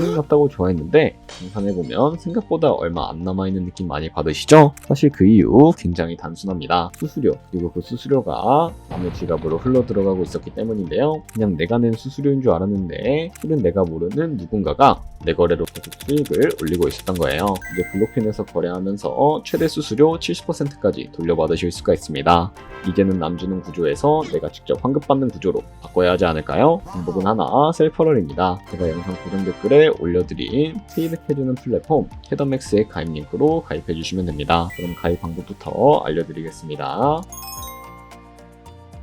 게임 같다고 좋아했는데 정산해보면 생각보다 얼마 안 남아있는 느낌 많이 받으시죠? 사실 그 이유 굉장히 단순합니다. 수수료, 그리고 그 수수료가 남의 지갑으로 흘러 들어가고 있었기 때문인데요. 그냥 내가 낸 수수료인 줄 알았는데 실은 내가 모르는 누군가가 내 거래로 계속 수익을 올리고 있었던 거예요. 이제 블록핀에서 거래하면서 최대 수수료 70%까지 돌려받으실 수가 있습니다. 이제는 남주는 구조에서 내가 직접 환급받는 구조로 바꿔야 하지 않을까요? 방법은 하나, 셀퍼럴입니다. 제가 영상 고정 댓글에 올려드린 페이백해주는 플랫폼 헤더맥스의 가입 링크로 가입해주시면 됩니다. 그럼 가입 방법부터 알려드리겠습니다.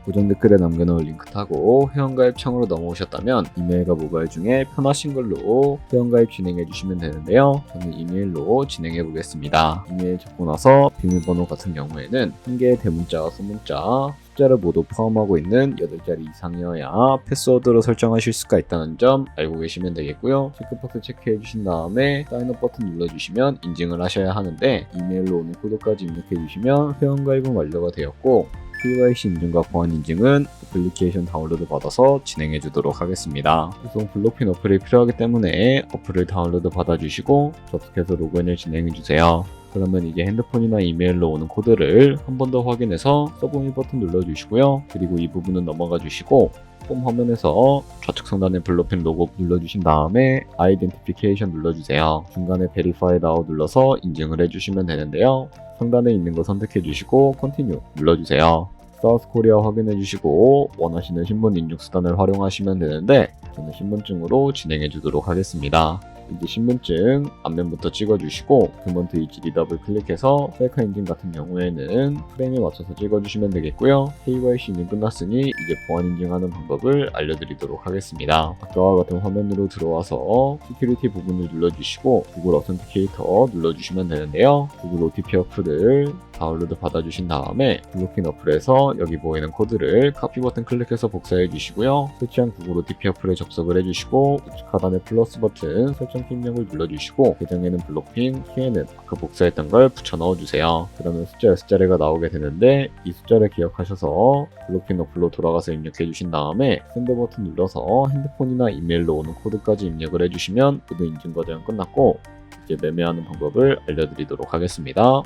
고정 댓글에 남겨놓은 링크 타고 회원가입 창으로 넘어오셨다면 이메일과 모바일 중에 편하신 걸로 회원가입 진행해 주시면 되는데요. 저는 이메일로 진행해 보겠습니다. 이메일 적고 나서 비밀번호 같은 경우에는 한 개의 대문자와 소문자, 숫자를 모두 포함하고 있는 8자리 이상이어야 패스워드로 설정하실 수가 있다는 점 알고 계시면 되겠고요. 체크박스 체크해 주신 다음에 사인업 버튼 눌러주시면 인증을 하셔야 하는데 이메일로 오는 코드까지 입력해 주시면 회원가입은 완료가 되었고 KYC 인증과 보안 인증은 애플리케이션 다운로드 받아서 진행해 주도록 하겠습니다. 우선 블록핀 어플이 필요하기 때문에 어플을 다운로드 받아주시고 접속해서 로그인을 진행해 주세요. 그러면 이제 핸드폰이나 이메일로 오는 코드를 한 번 더 확인해서 서브밋 버튼 눌러주시고요. 그리고 이 부분은 넘어가 주시고 홈 화면에서 좌측 상단에 블록핀 로고 눌러주신 다음에 아이덴티피케이션 눌러주세요. 중간에 Verify Now 눌러서 인증을 해주시면 되는데요. 상단에 있는 거 선택해 주시고 Continue 눌러주세요. 사우스 코리아 확인해 주시고 원하시는 신분 인증 수단을 활용하시면 되는데 저는 신분증으로 진행해 주도록 하겠습니다. 이제 신분증 앞면부터 찍어주시고 금먼트 이지 리더블 클릭해서 셀카 인증 같은 경우에는 프레임에 맞춰서 찍어주시면 되겠고요. KYC 인증 끝났으니 이제 보안 인증하는 방법을 알려드리도록 하겠습니다. 아까와 같은 화면으로 들어와서 시큐리티 부분을 눌러주시고 구글 어센티케이터 눌러주시면 되는데요. 구글 OTP 어플을 다운로드 받아주신 다음에 블록핀 어플에서 여기 보이는 코드를 카피 버튼 클릭해서 복사해 주시고요. 설치한 구글 OTP 어플에 접속을 해주시고 우측 하단의 플러스 버튼 설정 입력을 눌러주시고 계정에는 블록핀, 키에는 아까 복사했던 걸 붙여 넣어주세요. 그러면 숫자 6자리가 나오게 되는데 이 숫자를 기억하셔서 블록핀 어플로 돌아가서 입력해 주신 다음에 샌드 버튼 눌러서 핸드폰이나 이메일로 오는 코드까지 입력을 해주시면 모두 인증 과정은 끝났고 이제 매매하는 방법을 알려드리도록 하겠습니다.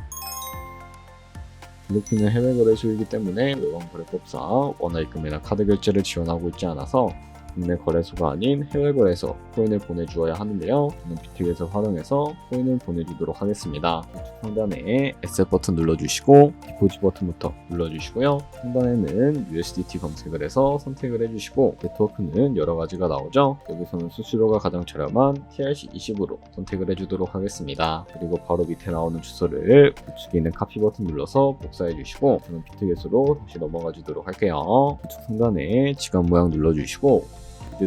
블록핀은 해외 거래소이기 때문에 외환거래법상 원화입금이나 카드 결제를 지원하고 있지 않아서 국내 거래소가 아닌 해외 거래소 코인을 보내주어야 하는데요. 저는 비트겟을 활용해서 코인을 보내주도록 하겠습니다. 우측 상단에 Asset 버튼 눌러주시고 디포지 버튼부터 눌러주시고요. 상단에는 USDT 검색을 해서 선택을 해주시고 네트워크는 여러 가지가 나오죠. 여기서는 수수료가 가장 저렴한 TRC20으로 선택을 해주도록 하겠습니다. 그리고 바로 밑에 나오는 주소를 우측에 있는 카피 버튼 눌러서 복사해 주시고 저는 비트겟으로 다시 넘어가 주도록 할게요. 우측 상단에 지갑 모양 눌러주시고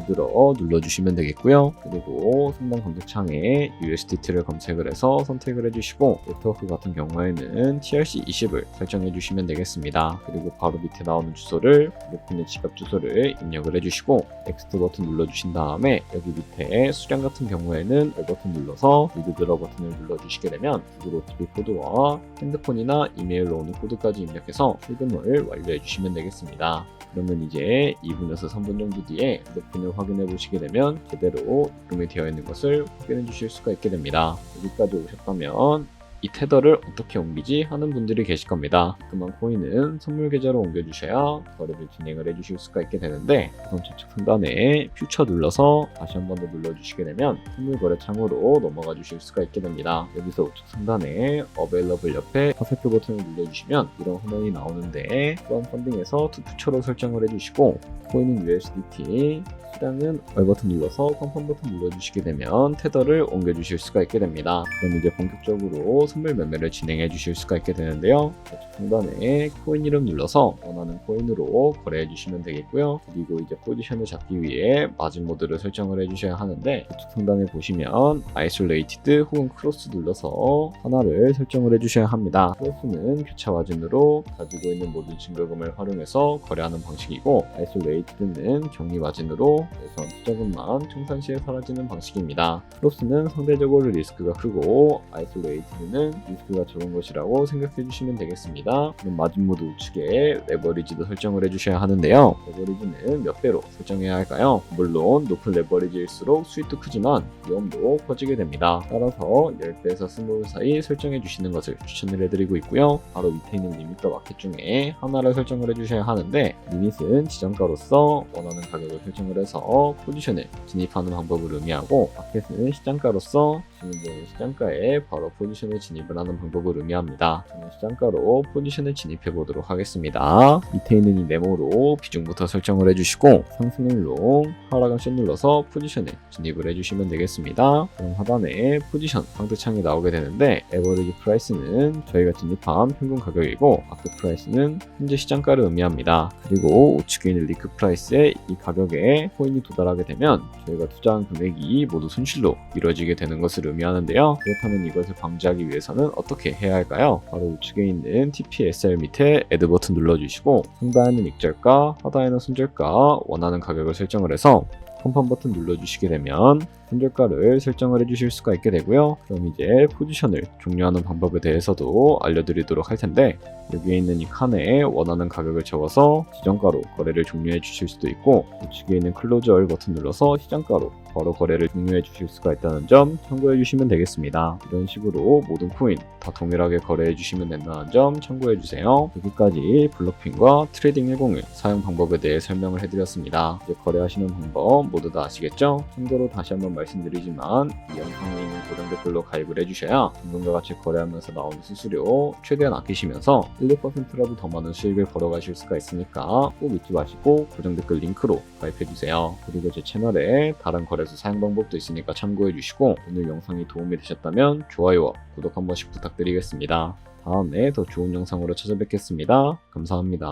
들어 눌러주시면 되겠고요. 그리고 상단 검색창에 USDT를 검색을 해서 선택을 해주시고 네트워크 같은 경우에는 TRC20을 설정해 주시면 되겠습니다. 그리고 바로 밑에 나오는 주소를 블록핀의 지갑 주소를 입력을 해주시고 넥스트 버튼 눌러주신 다음에 여기 밑에 수량 같은 경우에는 L 버튼 눌러서 위드드러 버튼을 눌러주시게 되면 구글 OTP 코드와 핸드폰이나 이메일로 오는 코드까지 입력해서 출금을 완료해 주시면 되겠습니다. 그러면 이제 2분에서 3분 정도 뒤에 블록핀을 확인해 보시게 되면 제대로 입금이 되어 있는 것을 확인해 주실 수가 있게 됩니다. 여기까지 오셨다면 이 테더를 어떻게 옮기지 하는 분들이 계실 겁니다. 그만 코인은 선물 계좌로 옮겨주셔야 거래를 진행을 해주실 수가 있게 되는데 우선 좌측 상단에 퓨처 눌러서 다시 한 번 더 눌러주시게 되면 선물 거래 창으로 넘어가 주실 수가 있게 됩니다. 여기서 우측 상단에 Available 옆에 화살표 버튼을 눌러주시면 이런 화면이 나오는데 또한 펀딩에서 투 퓨처로 설정을 해주시고 코인은 USDT 수량은 R 버튼 눌러서 컨펌 버튼 눌러주시게 되면 테더를 옮겨주실 수가 있게 됩니다. 그럼 이제 본격적으로 선물 매매를 진행해 주실 수가 있게 되는데요. 좌측 상단에 코인 이름 눌러서 원하는 코인으로 거래해 주시면 되겠고요. 그리고 이제 포지션을 잡기 위해 마진 모드를 설정을 해 주셔야 하는데 좌측 상단에 보시면 아이솔레이티드 혹은 크로스 눌러서 하나를 설정을 해 주셔야 합니다. 크로스는 교차 마진으로 가지고 있는 모든 증거금을 활용해서 거래하는 방식이고 아이솔레이티드는 격리 마진으로 그래서 투자금만 청산 시에 사라지는 방식입니다. 크로스는 상대적으로 리스크가 크고 아이솔레이티드는 때는 리스크가 적은 것이라고 생각해 주시면 되겠습니다. 그럼 마진모드 우측에 레버리지도 설정을 해주셔야 하는데요. 레버리지는 몇 배로 설정해야 할까요? 물론 높은 레버리지일수록 수익도 크지만 위험도 커지게 됩니다. 따라서 10배에서 20배 사이 설정해 주시는 것을 추천을 해드리고 있고요. 바로 밑에 있는 리밋과 마켓 중에 하나를 설정을 해주셔야 하는데, 리밋은 지정가로서 원하는 가격을 설정을 해서 포지션을 진입하는 방법을 의미하고, 마켓은 시장가로서 진입되는 시장가에 바로 포지션을 진입을 하는 방법을 의미합니다. 저는 시장가로 포지션을 진입해 보도록 하겠습니다. 밑에 있는 이 네모로 비중부터 설정을 해주시고, 상승을 롱, 하락은 숏 눌러서 포지션을 진입을 해주시면 되겠습니다. 그럼 하단에 포지션 상대창이 나오게 되는데, 에버리지 프라이스는 저희가 진입한 평균 가격이고, 마켓 프라이스는 현재 시장가를 의미합니다. 그리고 우측에 있는 리크 프라이스의 이 가격에 코인이 도달하게 되면 저희가 투자한 금액이 모두 손실로 이루어지게 되는 것을 의미하는데요. 그렇다면 이것을 방지하기 위해서는 어떻게 해야 할까요? 바로 우측에 있는 TPSR 밑에 애드 버튼 눌러주시고, 상단에는 익절가, 하단에는 손절가 원하는 가격을 설정을 해서 컨펌 버튼 눌러주시게 되면 손절가를 설정을 해주실 수가 있게 되고요. 그럼 이제 포지션을 종료하는 방법에 대해서도 알려드리도록 할 텐데, 여기에 있는 이 칸에 원하는 가격을 적어서 지정가로 거래를 종료해 주실 수도 있고, 우측에 있는 클로즈 얼 버튼 눌러서 시장가로 바로 거래를 종료해 주실 수가 있다는 점 참고해 주시면 되겠습니다. 이런 식으로 모든 코인 다 동일하게 거래해 주시면 된다는 점 참고해 주세요. 여기까지 블록핀과 트레이딩 101 사용 방법에 대해 설명을 해드렸습니다. 이제 거래하시는 방법 모두 다 아시겠죠? 참고로 다시 한번 말씀드리지만 이 영상에 있는 고정 댓글로 가입을 해주셔야 방금과 같이 거래하면서 나오는 수수료 최대한 아끼시면서 1~2%라도 더 많은 수익을 벌어가실 수가 있으니까 꼭 잊지 마시고 고정 댓글 링크로 가입해주세요. 그리고 제 채널에 다른 거래소 사용 방법도 있으니까 참고해주시고, 오늘 영상이 도움이 되셨다면 좋아요와 구독 한 번씩 부탁드리겠습니다. 다음에 더 좋은 영상으로 찾아뵙겠습니다. 감사합니다.